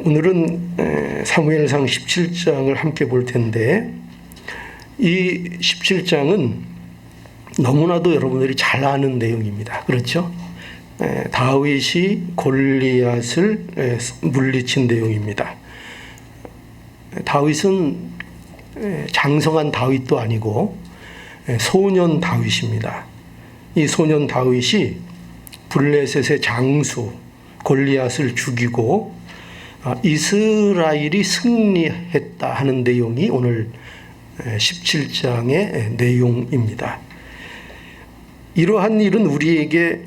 오늘은 사무엘상 17장을 함께 볼 텐데, 이 17장은 너무나도 여러분들이 잘 아는 내용입니다. 그렇죠? 다윗이 골리앗을 물리친 내용입니다. 다윗은 장성한 다윗도 아니고 소년 다윗입니다. 이 소년 다윗이 블레셋의 장수 골리앗을 죽이고 이스라엘이 승리했다 하는 내용이 오늘 17장의 내용입니다. 이러한 일은 우리에게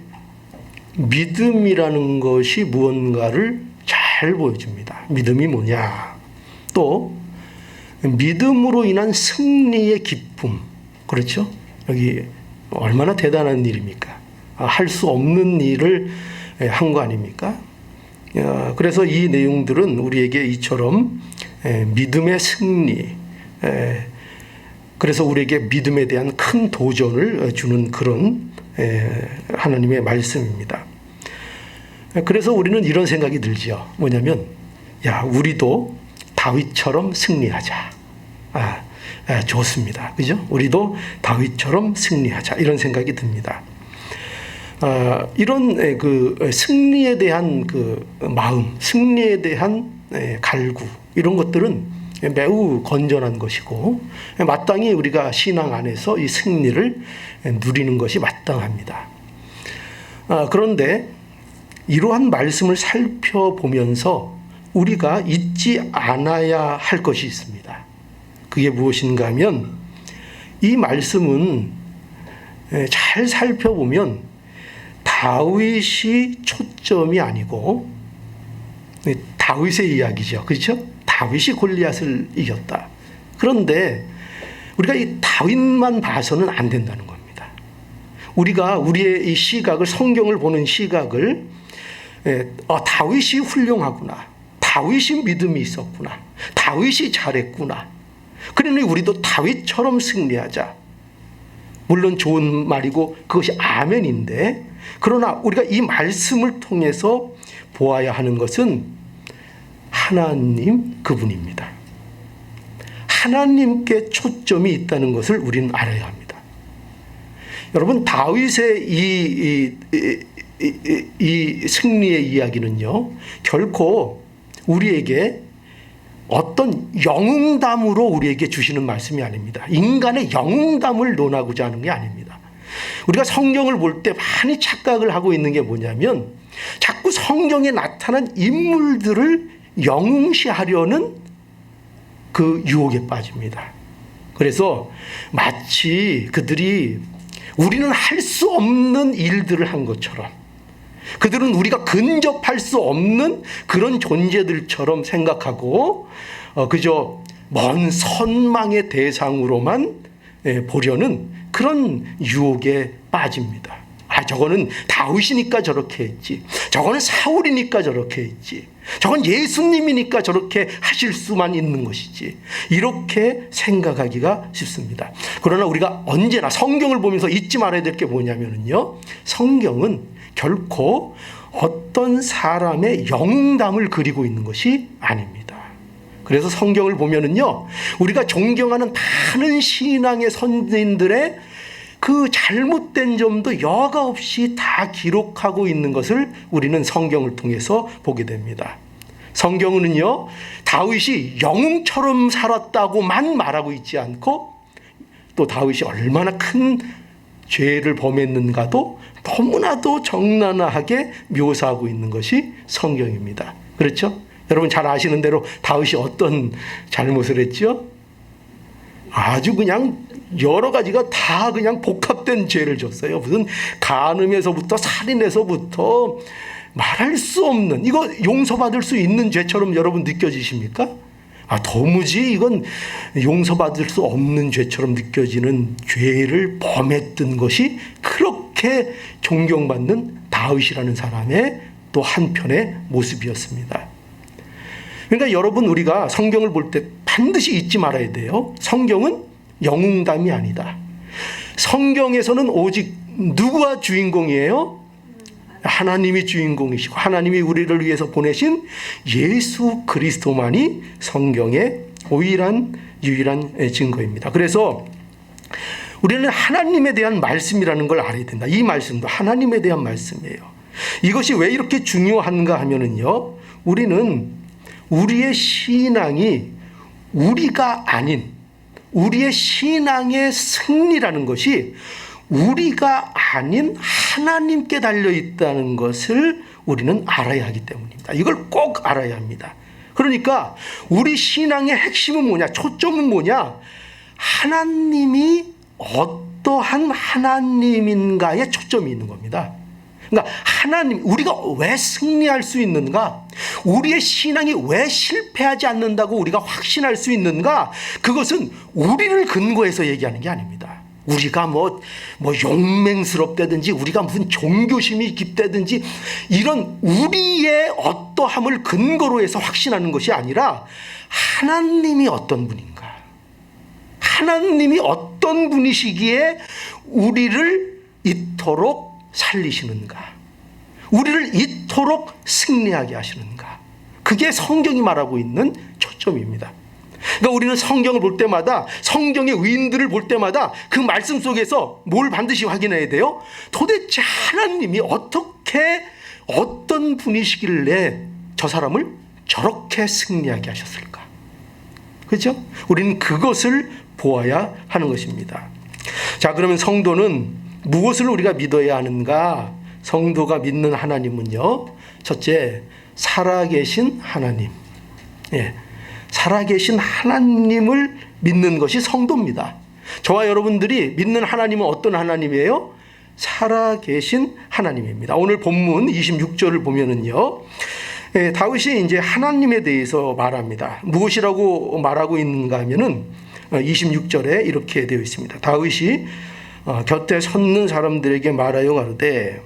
믿음이라는 것이 무언가를 잘 보여줍니다. 믿음이 뭐냐? 또 믿음으로 인한 승리의 기쁨. 그렇죠? 여기 얼마나 대단한 일입니까? 할 수 없는 일을 한 거 아닙니까? 그래서 이 내용들은 우리에게 이처럼 믿음의 승리, 그래서 우리에게 믿음에 대한 큰 도전을 주는 그런 하나님의 말씀입니다. 그래서 우리는 이런 생각이 들죠. 뭐냐면, 우리도 다윗처럼 승리하자. 좋습니다. 그죠? 우리도 다윗처럼 승리하자. 이런 생각이 듭니다. 이런 그 승리에 대한 그 마음, 승리에 대한 갈구, 이런 것들은 매우 건전한 것이고, 마땅히 우리가 신앙 안에서 이 승리를 누리는 것이 마땅합니다. 그런데 이러한 말씀을 살펴보면서 우리가 잊지 않아야 할 것이 있습니다. 그게 무엇인가 하면, 이 말씀은 잘 살펴보면 다윗이 초점이 아니고 다윗의 이야기죠. 그렇죠? 다윗이 골리앗을 이겼다. 그런데 우리가 이 다윗만 봐서는 안 된다는 겁니다. 우리가 우리의 이 시각을, 성경을 보는 시각을 다윗이 훌륭하구나, 다윗이 믿음이 있었구나, 다윗이 잘했구나, 그러니 우리도 다윗처럼 승리하자. 물론 좋은 말이고 그것이 아멘인데, 그러나 우리가 이 말씀을 통해서 보아야 하는 것은 하나님 그분입니다. 하나님께 초점이 있다는 것을 우리는 알아야 합니다. 여러분, 다윗의 이 승리의 이야기는요, 결코 우리에게 어떤 영웅담으로 우리에게 주시는 말씀이 아닙니다. 인간의 영웅담을 논하고자 하는 게 아닙니다. 우리가 성경을 볼 때 많이 착각을 하고 있는 게 뭐냐면, 자꾸 성경에 나타난 인물들을 영웅시하려는 그 유혹에 빠집니다. 그래서 마치 그들이 우리는 할 수 없는 일들을 한 것처럼, 그들은 우리가 근접할 수 없는 그런 존재들처럼 생각하고 그저 먼 선망의 대상으로만 보려는 그런 유혹에 빠집니다. 저거는 다윗이니까 저렇게 했지, 저거는 사울이니까 저렇게 했지, 저건 예수님이니까 저렇게 하실 수만 있는 것이지, 이렇게 생각하기가 쉽습니다. 그러나 우리가 언제나 성경을 보면서 잊지 말아야 될 게 뭐냐면요, 성경은 결코 어떤 사람의 영웅담을 그리고 있는 것이 아닙니다. 그래서 성경을 보면은요, 우리가 존경하는 많은 신앙의 선진들의 그 잘못된 점도 여과 없이 다 기록하고 있는 것을 우리는 성경을 통해서 보게 됩니다. 성경은요, 다윗이 영웅처럼 살았다고만 말하고 있지 않고, 또 다윗이 얼마나 큰 죄를 범했는가도 너무나도 적나라하게 묘사하고 있는 것이 성경입니다. 그렇죠? 여러분 잘 아시는 대로 다윗이 어떤 잘못을 했죠? 아주 그냥 여러 가지가 다 그냥 복합된 죄를 졌어요. 무슨 간음에서부터 살인에서부터 말할 수 없는, 이거 용서받을 수 있는 죄처럼 여러분 느껴지십니까? 도무지 이건 용서받을 수 없는 죄처럼 느껴지는 죄를 범했던 것이 그렇게 존경받는 다윗이라는 사람의 또 한편의 모습이었습니다. 그러니까 여러분, 우리가 성경을 볼 때 반드시 잊지 말아야 돼요. 성경은 영웅담이 아니다. 성경에서는 오직 누구가 주인공이에요? 하나님이 주인공이시고 하나님이 우리를 위해서 보내신 예수 그리스도만이 성경의 유일한 증거입니다. 그래서 우리는 하나님에 대한 말씀이라는 걸 알아야 된다. 이 말씀도 하나님에 대한 말씀이에요. 이것이 왜 이렇게 중요한가 하면은요, 우리는 우리의 신앙이 우리가 아닌 우리의 신앙의 승리라는 것이 우리가 아닌 하나님께 달려있다는 것을 우리는 알아야 하기 때문입니다. 이걸 꼭 알아야 합니다. 그러니까 우리 신앙의 핵심은 뭐냐? 초점은 뭐냐? 하나님이 어떠한 하나님인가에 초점이 있는 겁니다. 그러니까 하나님, 우리가 왜 승리할 수 있는가? 우리의 신앙이 왜 실패하지 않는다고 우리가 확신할 수 있는가? 그것은 우리를 근거해서 얘기하는 게 아닙니다. 우리가 뭐 용맹스럽다든지 우리가 무슨 종교심이 깊다든지 이런 우리의 어떠함을 근거로 해서 확신하는 것이 아니라 하나님이 어떤 분인가? 하나님이 어떤 분이시기에 우리를 이토록 살리시는가? 우리를 이토록 승리하게 하시는가? 그게 성경이 말하고 있는 초점입니다. 그러니까 우리는 성경을 볼 때마다, 성경의 의인들을 볼 때마다 그 말씀 속에서 뭘 반드시 확인해야 돼요? 도대체 하나님이 어떤 분이시길래 저 사람을 저렇게 승리하게 하셨을까? 그렇죠? 우리는 그것을 보아야 하는 것입니다. 자, 그러면 성도는 무엇을 우리가 믿어야 하는가? 성도가 믿는 하나님은요, 첫째, 살아계신 하나님. 살아계신 하나님을 믿는 것이 성도입니다. 저와 여러분들이 믿는 하나님은 어떤 하나님이에요? 살아계신 하나님입니다. 오늘 본문 26절을 보면은요, 다윗이 이제 하나님에 대해서 말합니다. 무엇이라고 말하고 있는가 하면은 26절에 이렇게 되어 있습니다. 다윗이 곁에 섰는 사람들에게 말하여 가로되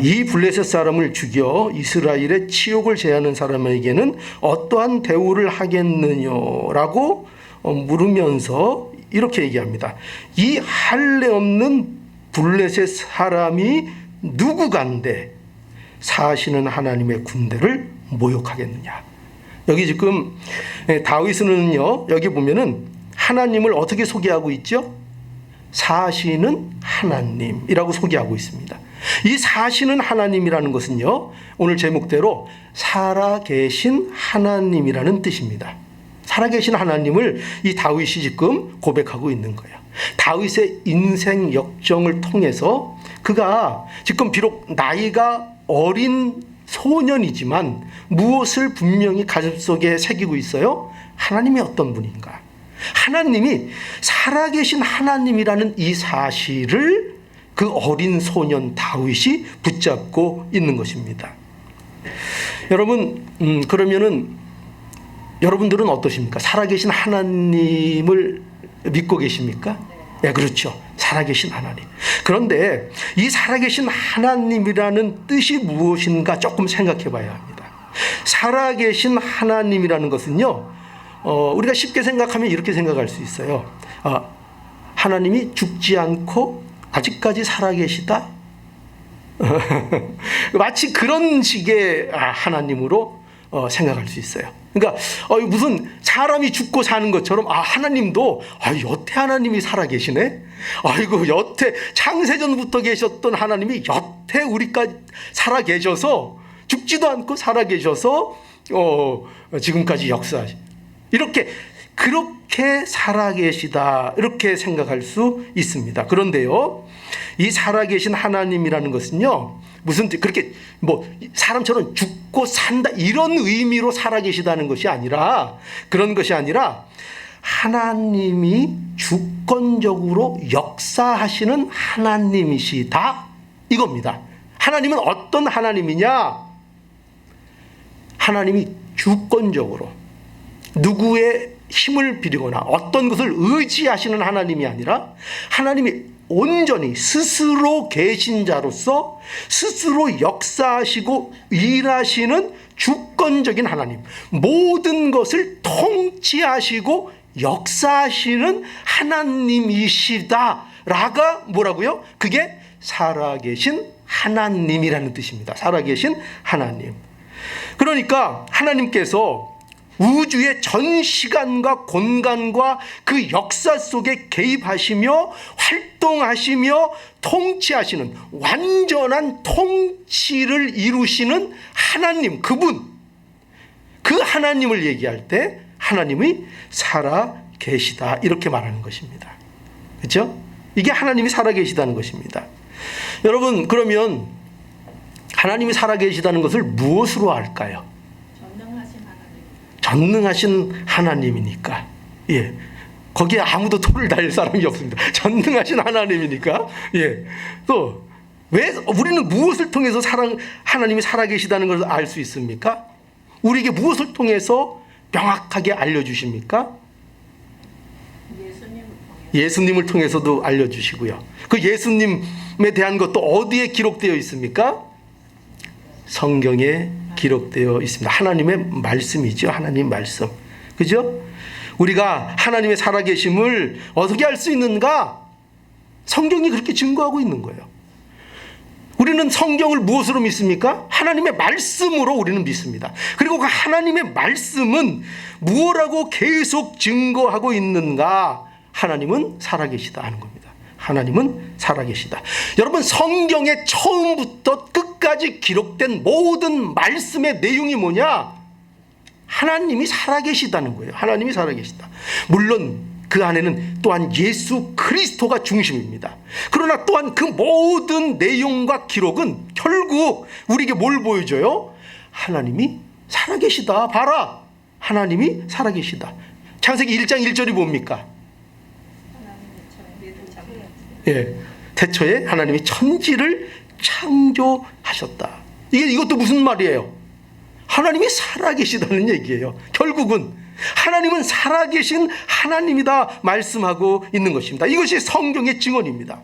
이 블레셋 사람을 죽여 이스라엘의 치욕을 제하는 사람에게는 어떠한 대우를 하겠느냐라고 물으면서 이렇게 얘기합니다. 이 할례 없는 블레셋 사람이 누구간데 사시는 하나님의 군대를 모욕하겠느냐. 여기 지금 다윗은요, 여기 보면은 하나님을 어떻게 소개하고 있죠? 사시는 하나님이라고 소개하고 있습니다. 이 사시는 하나님이라는 것은요, 오늘 제목대로 살아계신 하나님이라는 뜻입니다. 살아계신 하나님을 이 다윗이 지금 고백하고 있는 거예요. 다윗의 인생 역정을 통해서 그가 지금 비록 나이가 어린 소년이지만 무엇을 분명히 가슴속에 새기고 있어요? 하나님이 어떤 분인가? 하나님이 살아계신 하나님이라는 이 사실을 그 어린 소년 다윗이 붙잡고 있는 것입니다. 여러분, 그러면은 여러분들은 어떠십니까? 살아계신 하나님을 믿고 계십니까? 네, 그렇죠. 살아계신 하나님. 그런데 이 살아계신 하나님이라는 뜻이 무엇인가 조금 생각해 봐야 합니다. 살아계신 하나님이라는 것은요, 우리가 쉽게 생각하면 이렇게 생각할 수 있어요. 하나님이 죽지 않고 아직까지 살아계시다? 마치 그런 식의 하나님으로 생각할 수 있어요. 그러니까 무슨 사람이 죽고 사는 것처럼 하나님도 여태 하나님이 살아계시네? 아이고, 여태 창세전부터 계셨던 하나님이 여태 우리까지 살아계셔서 죽지도 않고 살아계셔서 지금까지 역사하시. 그렇게 살아계시다, 이렇게 생각할 수 있습니다. 그런데요, 이 살아계신 하나님이라는 것은요, 무슨 그렇게 사람처럼 죽고 산다 이런 의미로 살아계시다는 것이 아니라, 그런 것이 아니라 하나님이 주권적으로 역사하시는 하나님이시다, 이겁니다. 하나님은 어떤 하나님이냐? 하나님이 주권적으로 누구의 힘을 빌거나 어떤 것을 의지하시는 하나님이 아니라 하나님이 온전히 스스로 계신 자로서 스스로 역사하시고 일하시는 주권적인 하나님, 모든 것을 통치하시고 역사하시는 하나님이시다라가 뭐라고요? 그게 살아계신 하나님이라는 뜻입니다. 살아계신 하나님. 그러니까 하나님께서 우주의 전 시간과 공간과 그 역사 속에 개입하시며 활동하시며 통치하시는 완전한 통치를 이루시는 하나님, 그분, 그 하나님을 얘기할 때 하나님이 살아계시다 이렇게 말하는 것입니다. 그렇죠? 이게 하나님이 살아계시다는 것입니다. 여러분, 그러면 하나님이 살아계시다는 것을 무엇으로 알까요? 전능하신 하나님이니까. 예. 거기에 아무도 토를 달 사람이 없습니다. 전능하신 하나님이니까. 예. 또, 왜, 우리는 무엇을 통해서 하나님이 살아계시다는 것을 알 수 있습니까? 우리에게 무엇을 통해서 명확하게 알려주십니까? 예수님을 통해서도 알려주시고요. 그 예수님에 대한 것도 어디에 기록되어 있습니까? 성경에 기록되어 있습니다. 하나님의 말씀이죠. 하나님 말씀. 그죠? 우리가 하나님의 살아계심을 어떻게 알 수 있는가? 성경이 그렇게 증거하고 있는 거예요. 우리는 성경을 무엇으로 믿습니까? 하나님의 말씀으로 우리는 믿습니다. 그리고 그 하나님의 말씀은 무엇라고 계속 증거하고 있는가? 하나님은 살아계시다 하는 겁니다. 하나님은 살아계시다. 여러분, 성경의 처음부터 끝까지 기록된 모든 말씀의 내용이 뭐냐? 하나님이 살아계시다는 거예요. 하나님이 살아계시다. 물론 그 안에는 또한 예수 그리스도가 중심입니다. 그러나 또한 그 모든 내용과 기록은 결국 우리에게 뭘 보여줘요? 하나님이 살아계시다. 봐라, 하나님이 살아계시다. 창세기 1장 1절이 뭡니까? 예, 태초에 하나님이 천지를 창조하셨다. 이것도 무슨 말이에요? 하나님이 살아계시다는 얘기예요. 결국은 하나님은 살아계신 하나님이다 말씀하고 있는 것입니다. 이것이 성경의 증언입니다.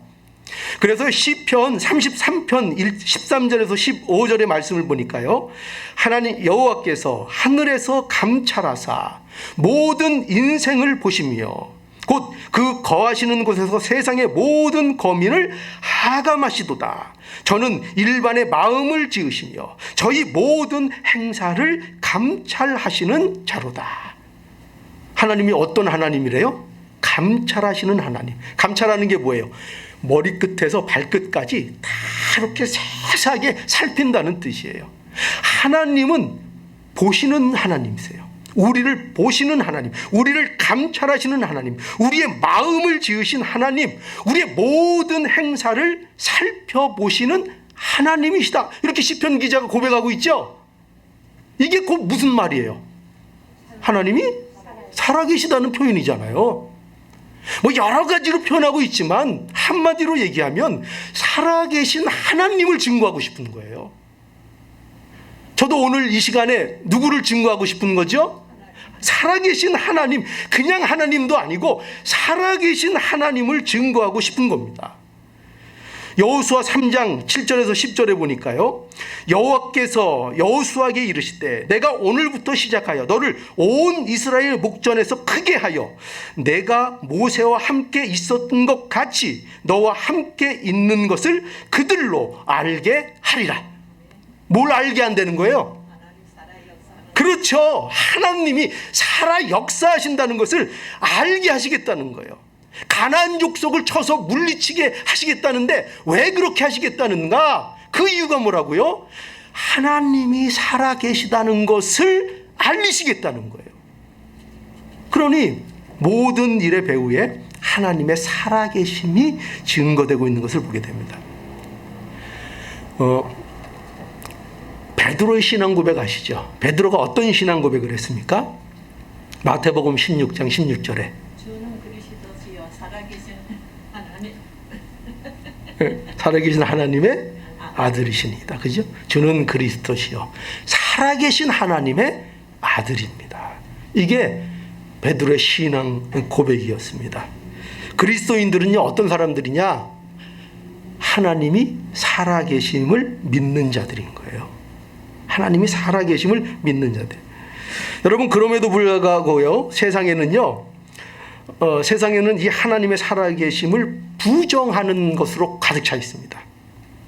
그래서 시편 33편 13절에서 15절의 말씀을 보니까요, 하나님 여호와께서 하늘에서 감찰하사 모든 인생을 보시며 곧 그 거하시는 곳에서 세상의 모든 거민을 하감하시도다. 저는 일반의 마음을 지으시며 저희 모든 행사를 감찰하시는 자로다. 하나님이 어떤 하나님이래요? 감찰하시는 하나님. 감찰하는 게 뭐예요? 머리끝에서 발끝까지 다 이렇게 세세하게 살핀다는 뜻이에요. 하나님은 보시는 하나님이세요. 우리를 보시는 하나님, 우리를 감찰하시는 하나님, 우리의 마음을 지으신 하나님, 우리의 모든 행사를 살펴보시는 하나님이시다. 이렇게 시편 기자가 고백하고 있죠. 이게 곧 무슨 말이에요? 하나님이 살아계시다는 표현이잖아요. 뭐 여러 가지로 표현하고 있지만 한마디로 얘기하면 살아계신 하나님을 증거하고 싶은 거예요. 저도 오늘 이 시간에 누구를 증거하고 싶은 거죠? 살아계신 하나님, 그냥 하나님도 아니고 살아계신 하나님을 증거하고 싶은 겁니다. 여호수아 3장 7절에서 10절에 보니까요, 여호와께서 여호수아에게 이르시되 내가 오늘부터 시작하여 너를 온 이스라엘 목전에서 크게 하여 내가 모세와 함께 있었던 것 같이 너와 함께 있는 것을 그들로 알게 하리라. 뭘 알게 한다는 거예요? 그렇죠. 하나님이 살아 역사하신다는 것을 알게 하시겠다는 거예요. 가나안 족속을 쳐서 물리치게 하시겠다는데 왜 그렇게 하시겠다는가? 그 이유가 뭐라고요? 하나님이 살아 계시다는 것을 알리시겠다는 거예요. 그러니 모든 일의 배후에 하나님의 살아 계심이 증거되고 있는 것을 보게 됩니다. 베드로의 신앙 고백 아시죠? 베드로가 어떤 신앙 고백을 했습니까? 마태복음 16장 16절에 주는 그리스도시요 살아계신 하나님, 살아계신 하나님의 아들이시니다. 그죠? 주는 그리스도시요 살아계신 하나님의 아들입니다. 이게 베드로의 신앙 고백이었습니다. 그리스도인들은요, 어떤 사람들이냐? 하나님이 살아계심을 믿는 자들인 거예요. 하나님이 살아계심을 믿는 자들. 여러분, 그럼에도 불구하고요, 세상에는 이 하나님의 살아계심을 부정하는 것으로 가득 차 있습니다.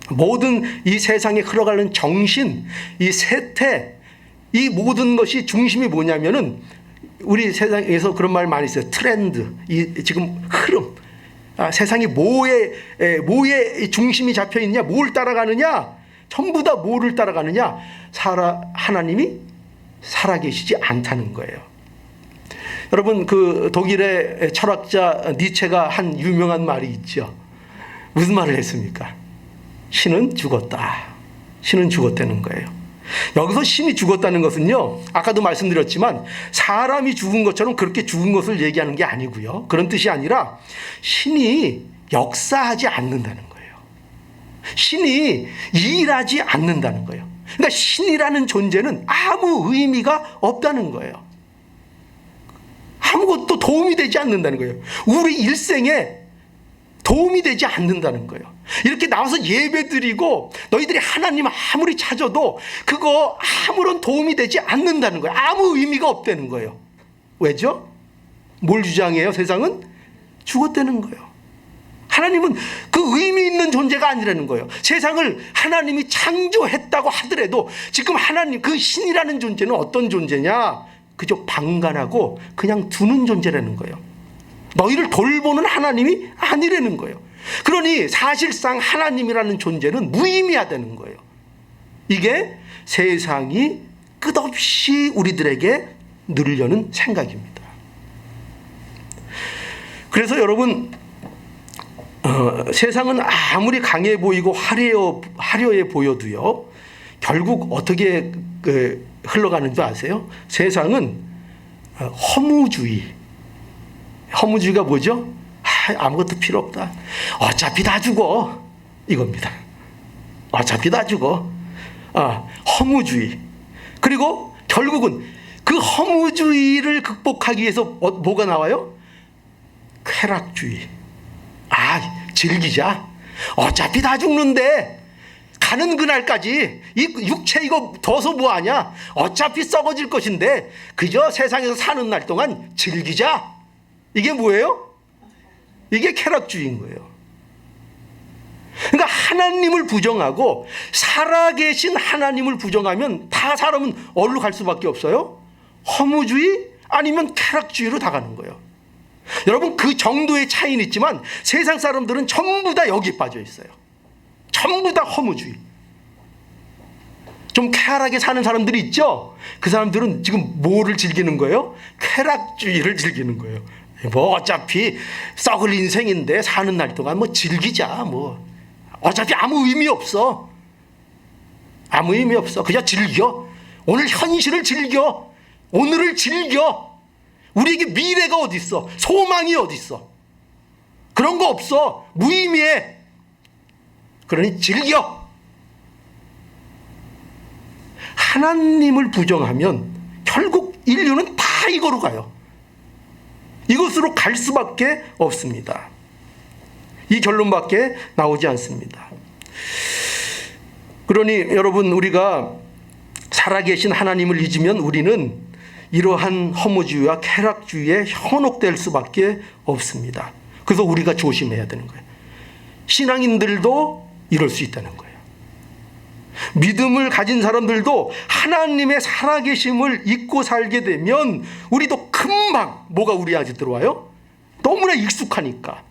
모든 이 세상에 흘러가는 정신, 이 세태, 이 모든 것이 중심이 뭐냐면은 우리 세상에서 그런 말 많이 써요. 트렌드, 이 지금 흐름. 세상이 뭐에 중심이 잡혀 있냐, 뭘 따라가느냐, 전부 다 뭐를 따라가느냐, 하나님이 살아계시지 않다는 거예요. 여러분, 그 독일의 철학자 니체가 한 유명한 말이 있죠. 무슨 말을 했습니까? 신은 죽었다. 신은 죽었다는 거예요. 여기서 신이 죽었다는 것은요, 아까도 말씀드렸지만 사람이 죽은 것처럼 그렇게 죽은 것을 얘기하는 게 아니고요. 그런 뜻이 아니라 신이 역사하지 않는다는 거예요. 신이 일하지 않는다는 거예요. 그러니까 신이라는 존재는 아무 의미가 없다는 거예요. 아무것도 도움이 되지 않는다는 거예요. 우리 일생에 도움이 되지 않는다는 거예요. 이렇게 나와서 예배드리고 너희들이 하나님 아무리 찾아도 그거 아무런 도움이 되지 않는다는 거예요. 아무 의미가 없다는 거예요. 왜죠? 뭘 주장해요? 세상은 죽었다는 거예요. 하나님은 그 의미 있는 존재가 아니라는 거예요. 세상을 하나님이 창조했다고 하더라도 지금 하나님, 그 신이라는 존재는 어떤 존재냐? 그저 방관하고 그냥 두는 존재라는 거예요. 너희를 돌보는 하나님이 아니라는 거예요. 그러니 사실상 하나님이라는 존재는 무의미하다는 거예요. 이게 세상이 끝없이 우리들에게 늘려는 생각입니다. 그래서 여러분, 세상은 아무리 강해 보이고 화려해 보여도요, 결국 어떻게 흘러가는 줄 아세요? 세상은 허무주의가 뭐죠? 아무것도 필요 없다. 어차피 다 죽어. 이겁니다. 어차피 다 죽어. 허무주의. 그리고 결국은 그 허무주의를 극복하기 위해서 뭐가 나와요? 쾌락주의. 즐기자. 어차피 다 죽는데 가는 그날까지 이 육체 이거 둬서 뭐하냐? 어차피 썩어질 것인데 그저 세상에서 사는 날 동안 즐기자. 이게 뭐예요? 이게 쾌락주의인 거예요. 그러니까 하나님을 부정하고 살아계신 하나님을 부정하면 다 사람은 어디로 갈 수밖에 없어요? 허무주의 아니면 쾌락주의로 다 가는 거예요. 여러분, 그 정도의 차이는 있지만 세상 사람들은 전부 다 여기 빠져 있어요. 전부 다 허무주의. 좀 쾌활하게 사는 사람들이 있죠? 그 사람들은 지금 뭐를 즐기는 거예요? 쾌락주의를 즐기는 거예요. 뭐 어차피 썩을 인생인데 사는 날 동안 뭐 즐기자. 뭐 어차피 아무 의미 없어. 아무 의미 없어. 그냥 즐겨. 오늘 현실을 즐겨. 오늘을 즐겨. 우리에게 미래가 어디 있어? 소망이 어디 있어? 그런 거 없어. 무의미해. 그러니 즐겨. 하나님을 부정하면 결국 인류는 다 이거로 가요. 이것으로 갈 수밖에 없습니다. 이 결론밖에 나오지 않습니다. 그러니 여러분, 우리가 살아계신 하나님을 잊으면 우리는 이러한 허무주의와 쾌락주의에 현혹될 수밖에 없습니다. 그래서 우리가 조심해야 되는 거예요. 신앙인들도 이럴 수 있다는 거예요. 믿음을 가진 사람들도 하나님의 살아계심을 잊고 살게 되면 우리도 금방 뭐가 우리한테 들어와요? 너무나 익숙하니까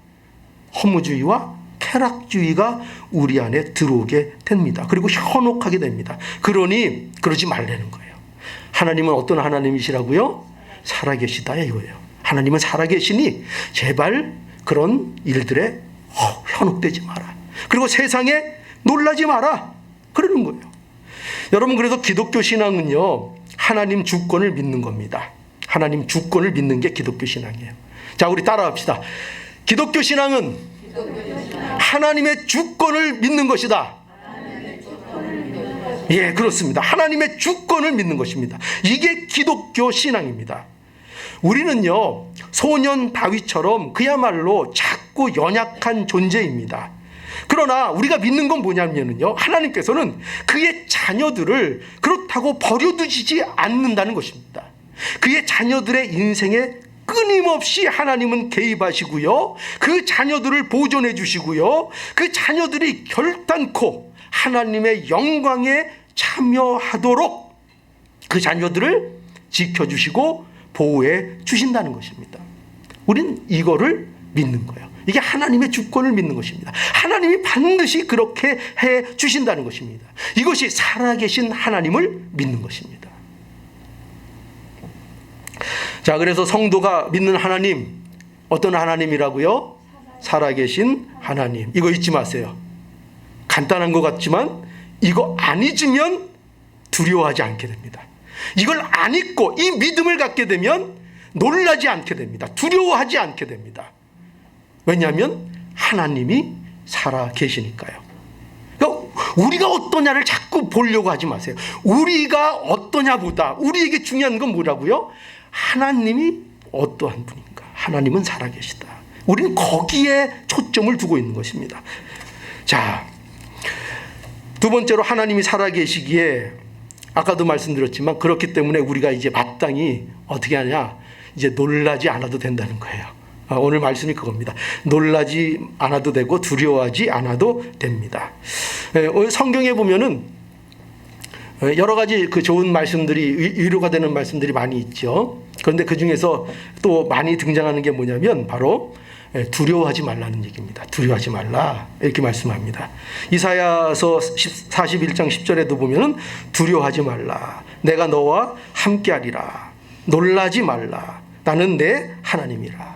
허무주의와 쾌락주의가 우리 안에 들어오게 됩니다. 그리고 현혹하게 됩니다. 그러니 그러지 말라는 거예요. 하나님은 어떤 하나님이시라고요? 살아계시다 이거예요. 하나님은 살아계시니 제발 그런 일들에 현혹되지 마라. 그리고 세상에 놀라지 마라. 그러는 거예요. 여러분, 그래서 기독교 신앙은요, 하나님 주권을 믿는 겁니다. 하나님 주권을 믿는 게 기독교 신앙이에요. 자, 우리 따라합시다. 기독교 신앙은 하나님의 주권을 믿는 것이다. 예, 그렇습니다. 하나님의 주권을 믿는 것입니다. 이게 기독교 신앙입니다. 우리는요, 소년 다윗처럼 그야말로 작고 연약한 존재입니다. 그러나 우리가 믿는 건 뭐냐면요, 하나님께서는 그의 자녀들을 그렇다고 버려두시지 않는다는 것입니다. 그의 자녀들의 인생에 끊임없이 하나님은 개입하시고요, 그 자녀들을 보존해 주시고요, 그 자녀들이 결단코 하나님의 영광에 참여하도록 그 자녀들을 지켜주시고 보호해 주신다는 것입니다. 우리는 이거를 믿는 거예요. 이게 하나님의 주권을 믿는 것입니다. 하나님이 반드시 그렇게 해 주신다는 것입니다. 이것이 살아계신 하나님을 믿는 것입니다. 자, 그래서 성도가 믿는 하나님, 어떤 하나님이라고요? 살아계신 하나님. 이거 잊지 마세요. 간단한 것 같지만 이거 안 잊으면 두려워하지 않게 됩니다. 이걸 안 잊고 이 믿음을 갖게 되면 놀라지 않게 됩니다. 두려워하지 않게 됩니다. 왜냐하면 하나님이 살아계시니까요. 그러니까 우리가 어떠냐를 자꾸 보려고 하지 마세요. 우리가 어떠냐보다 우리에게 중요한 건 뭐라고요? 하나님이 어떠한 분인가? 하나님은 살아계시다. 우리는 거기에 초점을 두고 있는 것입니다. 자, 두 번째로 하나님이 살아계시기에 아까도 말씀드렸지만 그렇기 때문에 우리가 이제 마땅히 어떻게 하냐? 이제 놀라지 않아도 된다는 거예요. 오늘 말씀이 그겁니다. 놀라지 않아도 되고 두려워하지 않아도 됩니다. 성경에 보면은 여러 가지 그 좋은 말씀들이 위로가 되는 말씀들이 많이 있죠. 그런데 그 중에서 또 많이 등장하는 게 뭐냐면 바로 두려워하지 말라는 얘기입니다. 두려워하지 말라 이렇게 말씀합니다. 이사야서 41장 10절에도 보면은 두려워하지 말라. 내가 너와 함께하리라. 놀라지 말라. 나는 내 하나님이라.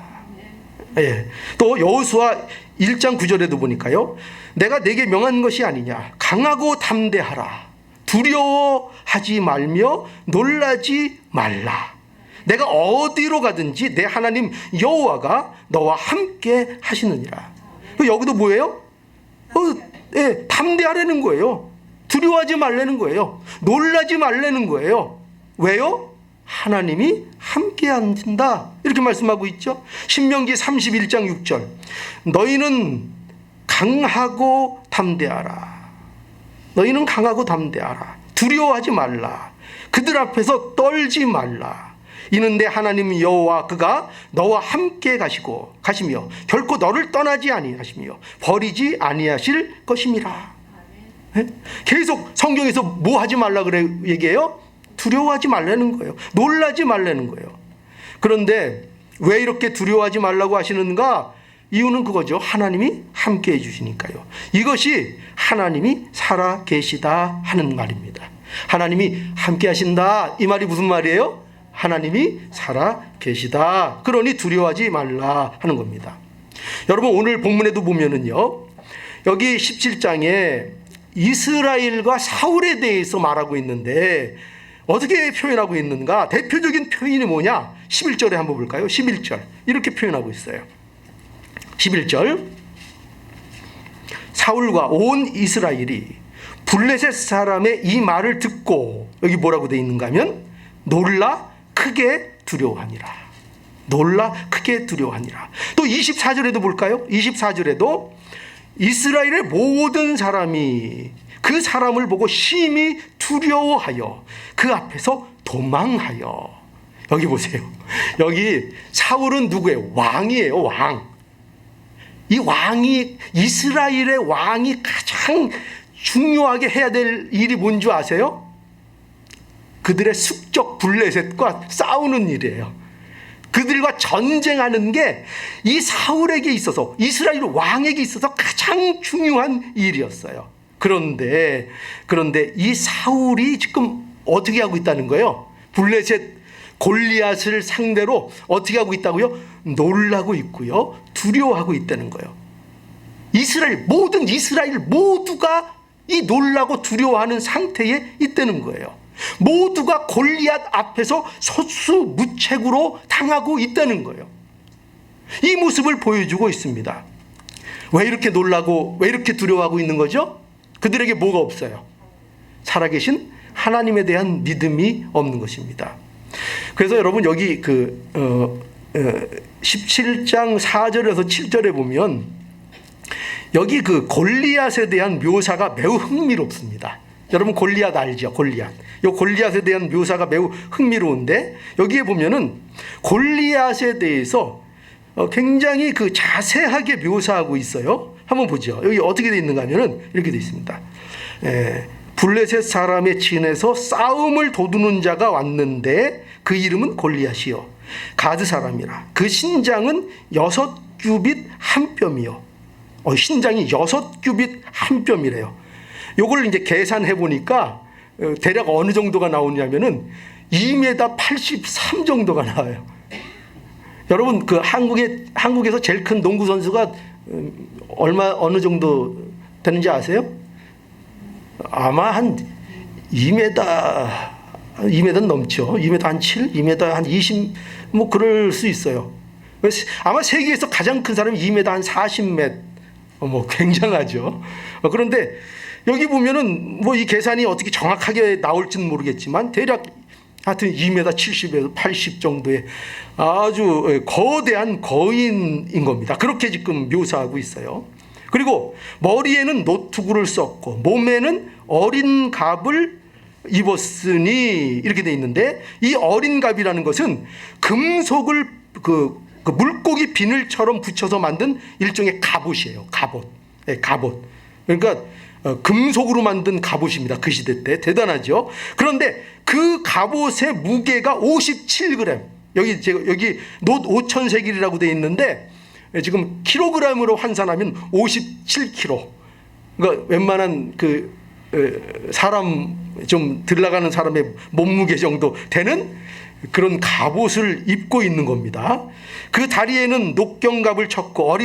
예. 또 여호수아 1장 9절에도 보니까요. 내가 내게 명한 것이 아니냐. 강하고 담대하라. 두려워하지 말며 놀라지 말라. 내가 어디로 가든지 내 하나님 여호와가 너와 함께 하시느니라. 여기도 뭐예요? 예, 담대하라는 거예요. 두려워하지 말라는 거예요. 놀라지 말라는 거예요. 왜요? 하나님이 함께 하신다 이렇게 말씀하고 있죠. 신명기 31장 6절 너희는 강하고 담대하라. 너희는 강하고 담대하라. 두려워하지 말라. 그들 앞에서 떨지 말라. 이는 내 하나님 여호와 그가 너와 함께 가시며 결코 너를 떠나지 아니하시며 버리지 아니하실 것임이라. 계속 성경에서 뭐 하지 말라 그래 얘기해요? 두려워하지 말라는 거예요. 놀라지 말라는 거예요. 그런데 왜 이렇게 두려워하지 말라고 하시는가? 이유는 그거죠. 하나님이 함께 해주시니까요. 이것이 하나님이 살아 계시다 하는 말입니다. 하나님이 함께 하신다 이 말이 무슨 말이에요? 하나님이 살아 계시다. 그러니 두려워하지 말라 하는 겁니다. 여러분 오늘 본문에도 보면은요. 여기 17장에 이스라엘과 사울에 대해서 말하고 있는데 어떻게 표현하고 있는가? 대표적인 표현이 뭐냐? 11절에 한번 볼까요? 11절 이렇게 표현하고 있어요. 11절 사울과 온 이스라엘이 블레셋 사람의 이 말을 듣고 여기 뭐라고 되어 있는가 하면 놀라 크게 두려워하니라. 놀라 크게 두려워하니라. 또 24절에도 볼까요? 24절에도 이스라엘의 모든 사람이 그 사람을 보고 심히 두려워하여 그 앞에서 도망하여. 여기 보세요. 여기 사울은 누구예요? 왕이에요. 왕. 이 왕이 이스라엘의 왕이 가장 중요하게 해야 될 일이 뭔지 아세요? 그들의 숙적 블레셋과 싸우는 일이에요. 그들과 전쟁하는 게 이 사울에게 있어서 이스라엘 왕에게 있어서 가장 중요한 일이었어요. 그런데 이 사울이 지금 어떻게 하고 있다는 거예요? 블레셋 골리앗을 상대로 어떻게 하고 있다고요? 놀라고 있고요. 두려워하고 있다는 거예요. 모든 이스라엘 모두가 이 놀라고 두려워하는 상태에 있다는 거예요. 모두가 골리앗 앞에서 소수무책으로 당하고 있다는 거예요. 이 모습을 보여주고 있습니다. 왜 이렇게 놀라고 왜 이렇게 두려워하고 있는 거죠? 그들에게 뭐가 없어요? 살아계신 하나님에 대한 믿음이 없는 것입니다. 그래서 여러분 여기 17장 4절에서 7절에 보면 여기 그 골리앗에 대한 묘사가 매우 흥미롭습니다. 여러분 골리앗 알죠? 골리앗. 이 골리앗에 대한 묘사가 매우 흥미로운데 여기에 보면은 골리앗에 대해서 굉장히 그 자세하게 묘사하고 있어요. 한번 보죠. 여기 어떻게 되어 있는가 하면은 이렇게 되어 있습니다. 블레셋 사람의 진에서 싸움을 도두는 자가 왔는데 그 이름은 골리앗이요 가드 사람이라. 그 신장은 6규빗 한 뼘이요. 신장이 6규빗 한 뼘이래요. 요걸 이제 계산해 보니까 대략 어느 정도가 나오냐면은 2m 83 정도가 나와요. 여러분 그 한국에서 제일 큰 농구 선수가 어느 정도 되는지 아세요? 아마 한 2m 넘죠. 2m 한 7, 2m 한 20, 뭐 그럴 수 있어요. 아마 세계에서 가장 큰 사람이 2m 한 40m, 뭐 굉장하죠. 그런데 여기 보면은 뭐 이 계산이 어떻게 정확하게 나올지는 모르겠지만 대략 하여튼 2m 70에서 80 정도의 아주 거대한 거인인 겁니다. 그렇게 지금 묘사하고 있어요. 그리고 머리에는 노투구를 썼고 몸에는 어린 갑을 입었으니 이렇게 돼 있는데, 이 어린 갑이라는 것은 금속을 그 물고기 비늘처럼 붙여서 만든 일종의 갑옷이에요. 갑옷. 갑옷. 그러니까 금속으로 만든 갑옷입니다. 그 시대 때. 대단하죠. 그런데 그 갑옷의 무게가 57g. 여기 놋 5,000세겔이라고 돼 있는데 지금 킬로그램으로 환산하면 57kg. 그러니까 웬만한 사람 좀 들나가는 사람의 몸무게 정도 되는 그런 갑옷을 입고 있는 겁니다. 그 다리에는 녹경갑을 쳤고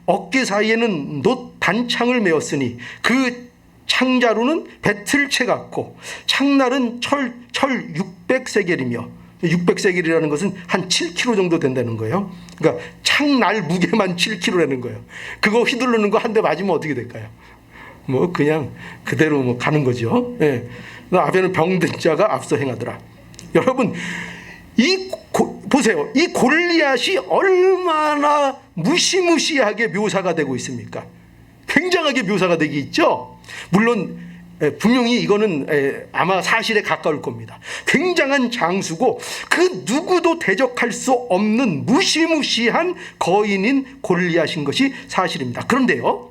어깨 사이에는 놋 단창을 메었으니 그 창자루는 배틀채 같고 창날은 철 600세겔이며 600세겔이라는 것은 한 7kg 정도 된다는 거예요. 그러니까 창날 무게만 7kg라는 거예요. 그거 휘두르는 거 한 대 맞으면 어떻게 될까요? 뭐 그냥 그대로 뭐 가는 거죠. 예. 앞에는 병든 자가 앞서 행하더라. 여러분 보세요. 이 골리앗이 얼마나 무시무시하게 묘사가 되고 있습니까? 굉장하게 묘사가 되기 있죠. 물론 분명히 이거는 아마 사실에 가까울 겁니다. 굉장한 장수고 그 누구도 대적할 수 없는 무시무시한 거인인 골리앗인 것이 사실입니다. 그런데요,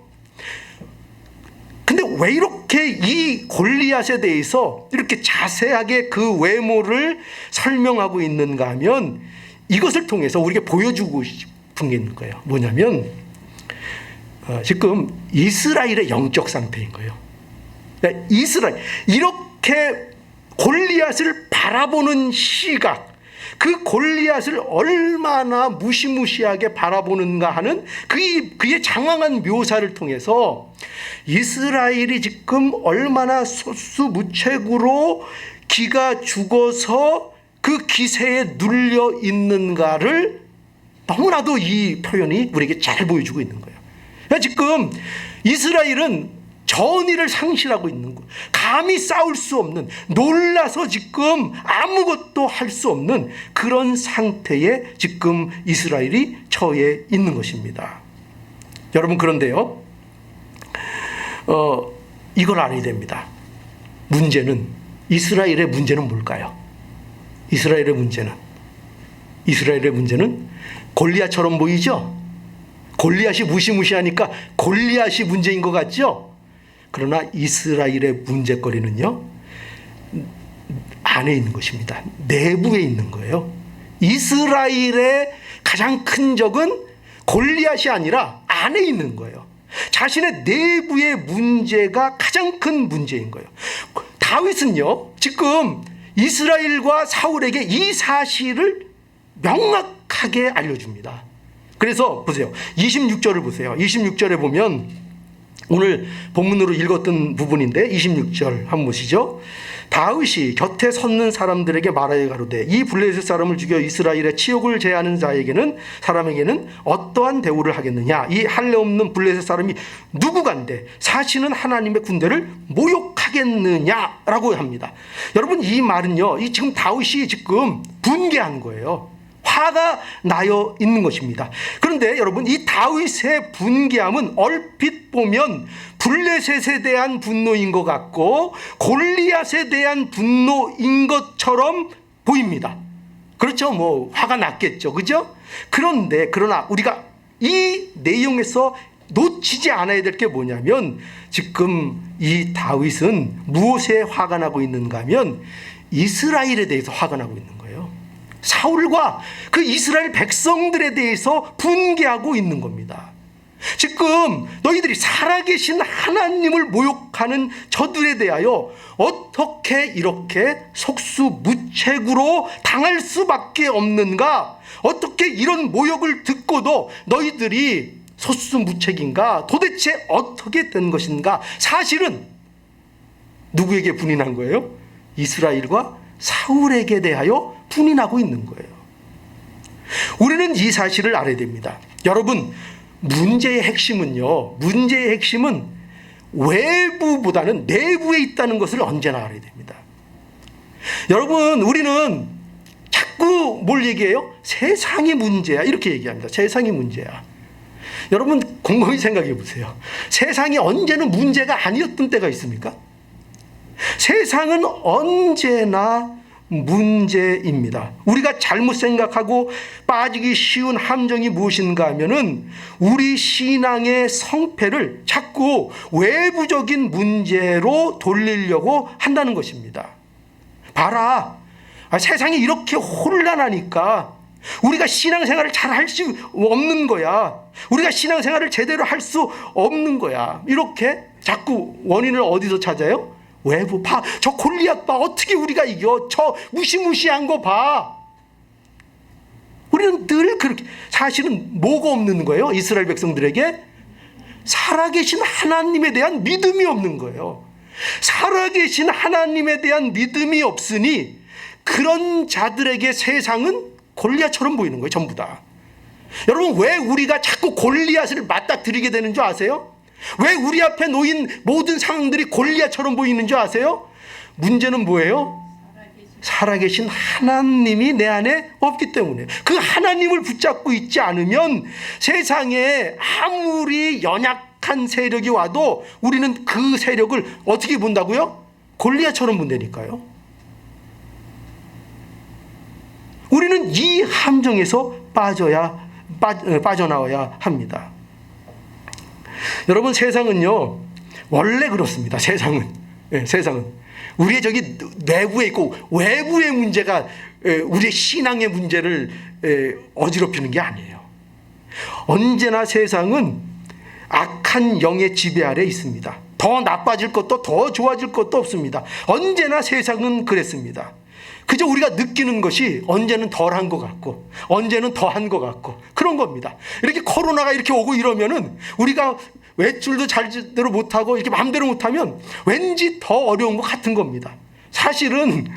근데 왜 이렇게 이 골리앗에 대해서 이렇게 자세하게 그 외모를 설명하고 있는가 하면 이것을 통해서 우리에게 보여주고 싶은 게 있는 거예요. 뭐냐면 지금 이스라엘의 영적 상태인 거예요. 이스라엘, 이렇게 골리앗을 바라보는 시각, 그 골리앗을 얼마나 무시무시하게 바라보는가 하는 그의 장황한 묘사를 통해서 이스라엘이 지금 얼마나 소수무책으로 기가 죽어서 그 기세에 눌려 있는가를 너무나도 이 표현이 우리에게 잘 보여주고 있는 거예요. 그러니까 지금 이스라엘은 전의를 상실하고 있는 거, 감히 싸울 수 없는, 놀라서 지금 아무것도 할 수 없는 그런 상태에 지금 이스라엘이 처해 있는 것입니다. 여러분, 그런데요, 이걸 알아야 됩니다. 이스라엘의 문제는 뭘까요? 이스라엘의 문제는 골리앗처럼 보이죠? 골리앗이 무시무시하니까 골리앗이 문제인 것 같죠? 그러나 이스라엘의 문제거리는요, 안에 있는 것입니다. 내부에 있는 거예요. 이스라엘의 가장 큰 적은 골리앗이 아니라 안에 있는 거예요. 자신의 내부의 문제가 가장 큰 문제인 거예요. 다윗은요, 지금 이스라엘과 사울에게 이 사실을 명확하게 알려줍니다. 그래서 보세요. 26절을 보세요. 26절에 보면 오늘 본문으로 읽었던 부분인데 26절 한번 보시죠. 다윗이 곁에 섰는 사람들에게 말하여 가로되 이 블레셋 사람을 죽여 이스라엘의 치욕을 제하는 사람에게는 어떠한 대우를 하겠느냐. 이 할례 없는 블레셋 사람이 누구간데 사시는 하나님의 군대를 모욕하겠느냐라고 합니다. 여러분, 이 말은요, 이 지금 다윗이 지금 분개한 거예요. 화가 나여 있는 것입니다. 그런데 여러분, 이 다윗의 분개함은 얼핏 보면 블레셋에 대한 분노인 것 같고 골리앗에 대한 분노인 것처럼 보입니다. 그렇죠? 뭐 화가 났겠죠. 그죠? 그러나 우리가 이 내용에서 놓치지 않아야 될 게 뭐냐면, 지금 이 다윗은 무엇에 화가 나고 있는가 하면 이스라엘에 대해서 화가 나고 있는 거예요. 사울과 그 이스라엘 백성들에 대해서 분개하고 있는 겁니다. 지금 너희들이 살아계신 하나님을 모욕하는 저들에 대하여 어떻게 이렇게 속수무책으로 당할 수밖에 없는가? 어떻게 이런 모욕을 듣고도 너희들이 속수무책인가? 도대체 어떻게 된 것인가? 사실은 누구에게 분이 난 거예요? 이스라엘과 사울에게 대하여 분이 나고 있는 거예요. 우리는 이 사실을 알아야 됩니다. 여러분, 문제의 핵심은요, 문제의 핵심은 외부보다는 내부에 있다는 것을 언제나 알아야 됩니다. 여러분, 우리는 자꾸 뭘 얘기해요? 세상이 문제야, 이렇게 얘기합니다. 세상이 문제야. 여러분, 곰곰이 생각해 보세요. 세상이 언제는 문제가 아니었던 때가 있습니까? 세상은 언제나 문제입니다. 우리가 잘못 생각하고 빠지기 쉬운 함정이 무엇인가 하면은 우리 신앙의 성패를 자꾸 외부적인 문제로 돌리려고 한다는 것입니다. 봐라, 세상이 이렇게 혼란하니까 우리가 신앙생활을 잘 할 수 없는 거야. 우리가 신앙생활을 제대로 할 수 없는 거야. 이렇게 자꾸 원인을 어디서 찾아요? 외부. 봐, 저 골리앗 봐, 어떻게 우리가 이겨? 저 무시무시한 거 봐. 우리는 늘 그렇게, 사실은 뭐가 없는 거예요? 이스라엘 백성들에게 살아계신 하나님에 대한 믿음이 없는 거예요. 살아계신 하나님에 대한 믿음이 없으니 그런 자들에게 세상은 골리앗처럼 보이는 거예요. 전부 다. 여러분, 왜 우리가 자꾸 골리앗을 맞닥뜨리게 되는 줄 아세요? 왜 우리 앞에 놓인 모든 상황들이 골리앗처럼 보이는 줄 아세요? 문제는 뭐예요? 살아계신 하나님이 내 안에 없기 때문에. 그 하나님을 붙잡고 있지 않으면 세상에 아무리 연약한 세력이 와도 우리는 그 세력을 어떻게 본다고요? 골리앗처럼 본다니까요. 우리는 이 함정에서 빠져나와야 합니다. 여러분, 세상은요, 원래 그렇습니다. 세상은 우리의 저기 내부에 있고 외부의 문제가 우리의 신앙의 문제를 어지럽히는 게 아니에요. 언제나 세상은 악한 영의 지배 아래 있습니다. 더 나빠질 것도 더 좋아질 것도 없습니다. 언제나 세상은 그랬습니다. 그저 우리가 느끼는 것이 언제는 덜한 것 같고 언제는 더한 것 같고 그런 겁니다. 이렇게 코로나가 이렇게 오고 이러면은 우리가 외출도 잘대로 못하고 이렇게 마음대로 못하면 왠지 더 어려운 것 같은 겁니다. 사실은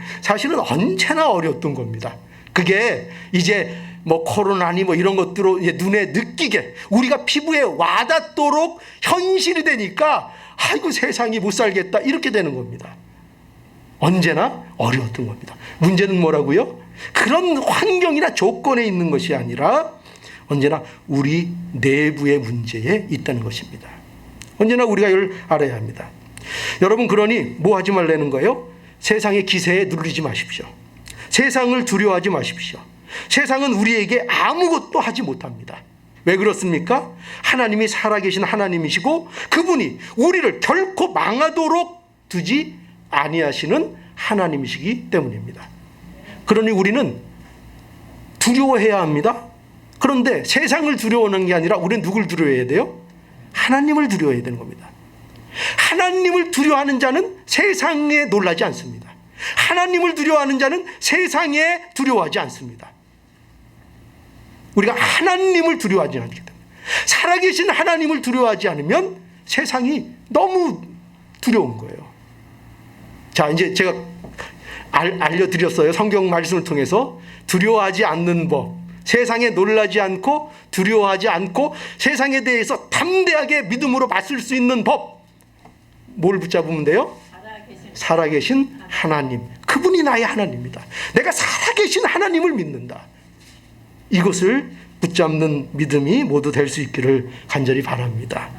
언제나 어려웠던 겁니다. 그게 이제 뭐 코로나니 뭐 이런 것들로 이제 눈에 느끼게 우리가 피부에 와닿도록 현실이 되니까 아이고 세상이 못 살겠다 이렇게 되는 겁니다. 언제나 어려웠던 겁니다. 문제는 뭐라고요? 그런 환경이나 조건에 있는 것이 아니라 언제나 우리 내부의 문제에 있다는 것입니다. 언제나 우리가 이걸 알아야 합니다. 여러분, 그러니 뭐 하지 말라는 거예요? 세상의 기세에 눌리지 마십시오. 세상을 두려워하지 마십시오. 세상은 우리에게 아무것도 하지 못합니다. 왜 그렇습니까? 하나님이 살아계신 하나님이시고 그분이 우리를 결코 망하도록 두지 아니하시는 하나님이시기 때문입니다. 그러니 우리는 두려워해야 합니다. 그런데 세상을 두려워하는 게 아니라 우리는 누굴 두려워해야 돼요? 하나님을 두려워해야 되는 겁니다. 하나님을 두려워하는 자는 세상에 놀라지 않습니다. 하나님을 두려워하는 자는 세상에 두려워하지 않습니다. 우리가 하나님을 두려워하지 않기 때문에, 살아계신 하나님을 두려워하지 않으면 세상이 너무 두려운 거예요. 자, 이제 제가 알려드렸어요. 성경 말씀을 통해서 두려워하지 않는 법, 세상에 놀라지 않고 두려워하지 않고 세상에 대해서 담대하게 믿음으로 맞설 수 있는 법, 뭘 붙잡으면 돼요? 살아계신 하나님, 그분이 나의 하나님입니다. 내가 살아계신 하나님을 믿는다. 이것을 붙잡는 믿음이 모두 될 수 있기를 간절히 바랍니다.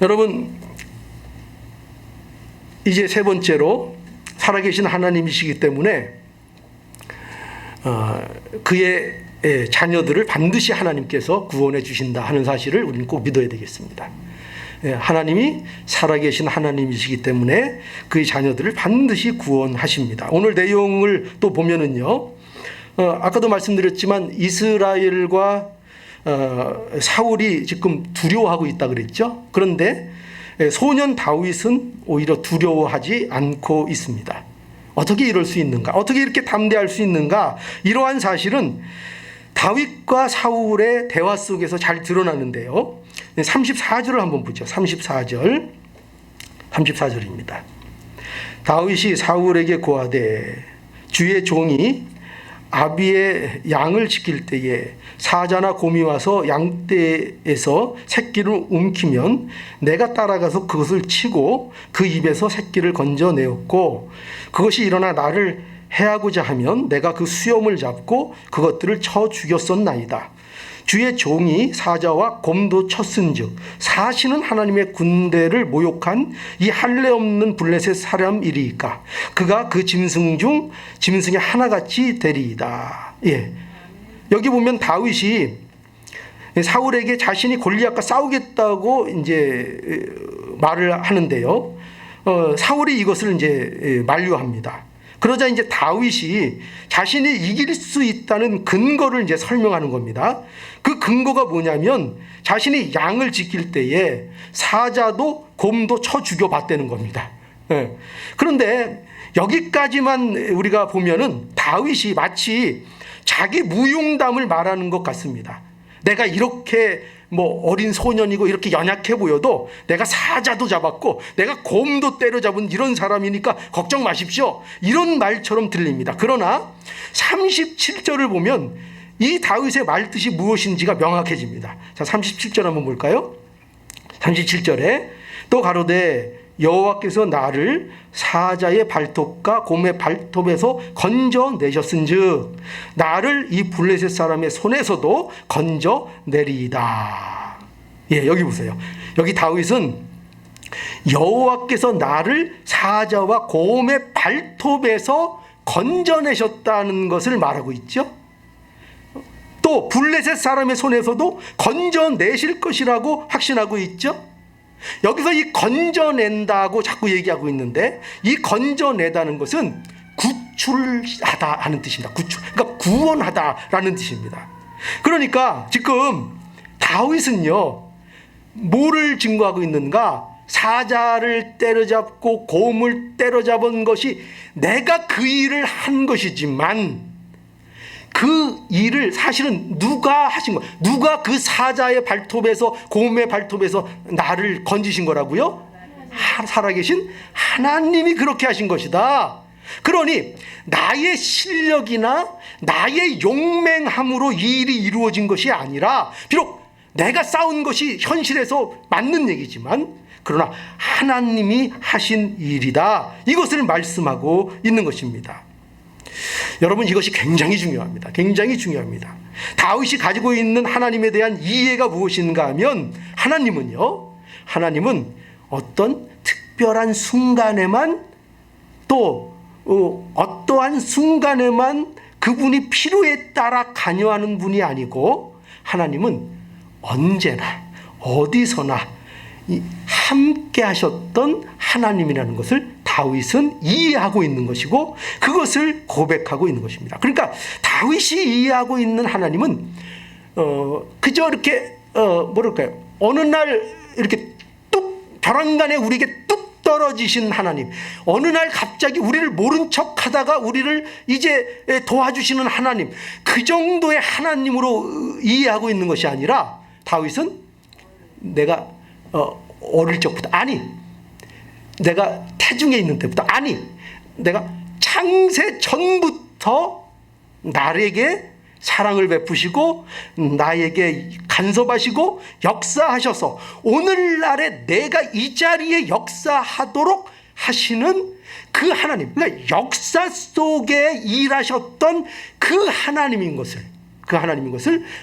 여러분, 이제 세 번째로 살아계신 하나님이시기 때문에 그의 자녀들을 반드시 하나님께서 구원해 주신다 하는 사실을 우리는 꼭 믿어야 되겠습니다. 하나님이 살아계신 하나님이시기 때문에 그의 자녀들을 반드시 구원하십니다. 오늘 내용을 또 보면은요, 아까도 말씀드렸지만 이스라엘과 사울이 지금 두려워하고 있다 그랬죠. 그런데 소년 다윗은 오히려 두려워하지 않고 있습니다. 어떻게 이럴 수 있는가? 어떻게 이렇게 담대할 수 있는가? 이러한 사실은 다윗과 사울의 대화 속에서 잘 드러나는데요. 34절을 한번 보죠. 34절입니다. 다윗이 사울에게 고하되 주의 종이 아비의 양을 지킬 때에 사자나 곰이 와서 양떼에서 새끼를 움키면 내가 따라가서 그것을 치고 그 입에서 새끼를 건져내었고 그것이 일어나 나를 해하고자 하면 내가 그 수염을 잡고 그것들을 쳐 죽였었나이다. 주의 종이 사자와 곰도 쳤은즉 사시는 하나님의 군대를 모욕한 이 할례 없는 블레셋 사람이리이까 그가 그 짐승 짐승의 하나같이 되리이다. 여기 보면 다윗이 사울에게 자신이 골리앗과 싸우겠다고 이제 말을 하는데요. 사울이 이것을 이제 만류합니다. 그러자 이제 다윗이 자신이 이길 수 있다는 근거를 이제 설명하는 겁니다. 그 근거가 뭐냐면 자신이 양을 지킬 때에 사자도 곰도 쳐 죽여 봤다는 겁니다. 그런데 여기까지만 우리가 보면은 다윗이 마치 자기 무용담을 말하는 것 같습니다. 내가 이렇게 어린 소년이고 이렇게 연약해 보여도 내가 사자도 잡았고 내가 곰도 때려잡은 이런 사람이니까 걱정 마십시오. 이런 말처럼 들립니다. 그러나 37절을 보면 이 다윗의 말뜻이 무엇인지가 명확해집니다. 자, 37절 한번 볼까요? 37절에 또 가로되 여호와께서 나를 사자의 발톱과 곰의 발톱에서 건져내셨은즉 나를 이 블레셋 사람의 손에서도 건져내리이다. 여기 보세요. 여기 다윗은 여호와께서 나를 사자와 곰의 발톱에서 건져내셨다는 것을 말하고 있죠. 또 블레셋 사람의 손에서도 건져내실 것이라고 확신하고 있죠. 여기서 이 건져낸다고 자꾸 얘기하고 있는데 이 건져내다는 것은 구출하다 하는 뜻입니다. 그러니까 구원하다라는 뜻입니다. 그러니까 지금 다윗은요, 뭐를 증거하고 있는가? 사자를 때려잡고 곰을 때려잡은 것이 내가 그 일을 한 것이지만 그 일을 사실은 누가 하신 거야? 누가 그 사자의 발톱에서 곰의 발톱에서 나를 건지신 거라고요? 살아계신 하나님이 그렇게 하신 것이다. 그러니 나의 실력이나 나의 용맹함으로 이 일이 이루어진 것이 아니라 비록 내가 싸운 것이 현실에서 맞는 얘기지만 그러나 하나님이 하신 일이다. 이것을 말씀하고 있는 것입니다. 여러분, 이것이 굉장히 중요합니다. 굉장히 중요합니다. 다윗이 가지고 있는 하나님에 대한 이해가 무엇인가 하면 하나님은 어떤 특별한 순간에만 또 어떠한 순간에만 그분이 필요에 따라 관여하는 분이 아니고 하나님은 언제나 어디서나 함께 하셨던 하나님이라는 것을 다윗은 이해하고 있는 것이고 그것을 고백하고 있는 것입니다. 그러니까 다윗이 이해하고 있는 하나님은 그저 이렇게 뭐랄까요, 어느 날 이렇게 뚝 벼랑간에 우리에게 뚝 떨어지신 하나님, 어느 날 갑자기 우리를 모른 척하다가 우리를 이제 도와주시는 하나님, 그 정도의 하나님으로 이해하고 있는 것이 아니라 다윗은 내가 어릴 적부터, 아니 내가 태중에 있는 때부터, 아니 내가 창세 전부터 나에게 사랑을 베푸시고 나에게 간섭하시고 역사하셔서 오늘날에 내가 이 자리에 역사하도록 하시는 그 하나님, 그러니까 역사 속에 일하셨던 그 하나님인 것을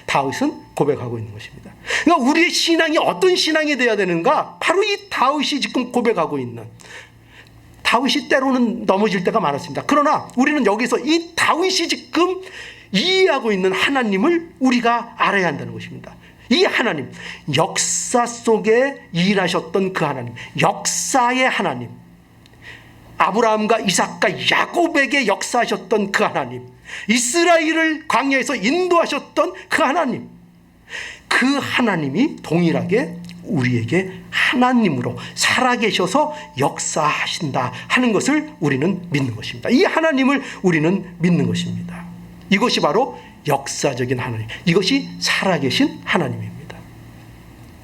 다윗은 고백하고 있는 것입니다. 그러니까 우리의 신앙이 어떤 신앙이 되어야 되는가? 바로 이 다윗이 지금 고백하고 있는, 다윗이 때로는 넘어질 때가 많았습니다. 그러나 우리는 여기서 이 다윗이 지금 이해하고 있는 하나님을 우리가 알아야 한다는 것입니다. 이 하나님, 역사 속에 일하셨던 그 하나님, 역사의 하나님, 아브라함과 이삭과 야곱에게 역사하셨던 그 하나님, 이스라엘을 광야에서 인도하셨던 그 하나님, 그 하나님이 동일하게 우리에게 하나님으로 살아계셔서 역사하신다 하는 것을 우리는 믿는 것입니다. 이 하나님을 우리는 믿는 것입니다. 이것이 바로 역사적인 하나님, 이것이 살아계신 하나님입니다.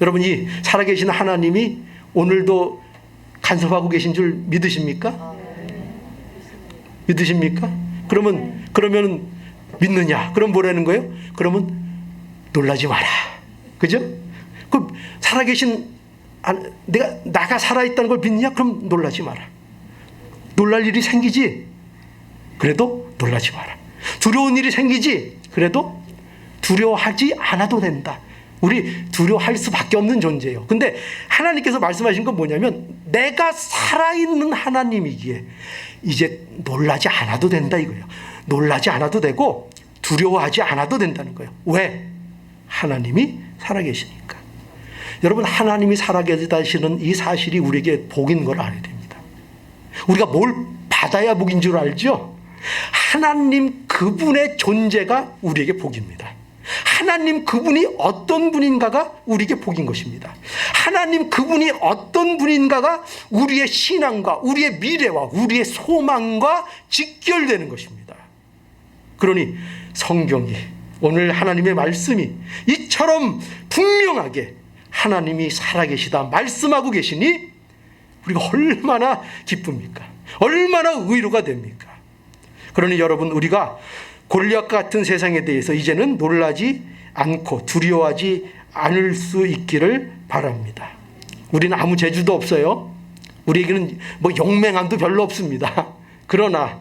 여러분, 이 살아계신 하나님이 오늘도 간섭하고 계신 줄 믿으십니까? 믿으십니까? 그러면 믿느냐? 그럼 뭐라는 거예요? 그러면 놀라지 마라. 그죠? 그 살아계신, 나가 살아있다는 걸 믿느냐? 그럼 놀라지 마라. 놀랄 일이 생기지? 그래도 놀라지 마라. 두려운 일이 생기지? 그래도 두려워하지 않아도 된다. 우리 두려워할 수밖에 없는 존재예요. 근데 하나님께서 말씀하신 건 뭐냐면, 내가 살아있는 하나님이기에 이제 놀라지 않아도 된다 이거예요. 놀라지 않아도 되고 두려워하지 않아도 된다는 거예요. 왜? 하나님이 살아계시니까. 여러분, 하나님이 살아계시다시는 이 사실이 우리에게 복인 걸 알아야 됩니다. 우리가 뭘 받아야 복인 줄 알죠? 하나님 그분의 존재가 우리에게 복입니다. 하나님 그분이 어떤 분인가가 우리에게 복인 것입니다. 하나님 그분이 어떤 분인가가 우리의 신앙과 우리의 미래와 우리의 소망과 직결되는 것입니다. 그러니 성경이, 오늘 하나님의 말씀이 이처럼 분명하게 하나님이 살아계시다 말씀하고 계시니 우리가 얼마나 기쁩니까? 얼마나 위로가 됩니까? 그러니 여러분, 우리가 골리앗과 같은 세상에 대해서 이제는 놀라지 않고 두려워하지 않을 수 있기를 바랍니다. 우리는 아무 재주도 없어요. 우리에게는 뭐 용맹함도 별로 없습니다. 그러나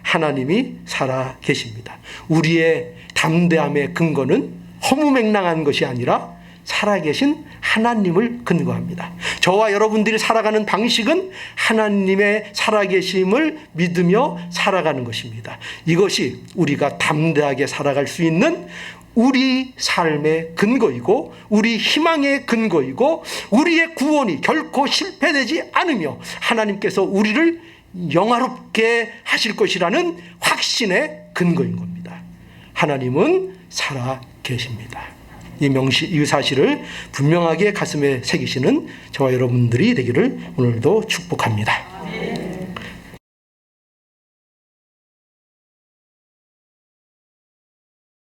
하나님이 살아 계십니다. 우리의 담대함의 근거는 허무맹랑한 것이 아니라 살아계신 하나님을 근거합니다. 저와 여러분들이 살아가는 방식은 하나님의 살아계심을 믿으며 살아가는 것입니다. 이것이 우리가 담대하게 살아갈 수 있는 우리 삶의 근거이고 우리 희망의 근거이고 우리의 구원이 결코 실패되지 않으며 하나님께서 우리를 영화롭게 하실 것이라는 확신의 근거인 겁니다. 하나님은 살아 계십니다. 이 사실을 분명하게 가슴에 새기시는 저와 여러분들이 되기를 오늘도 축복합니다.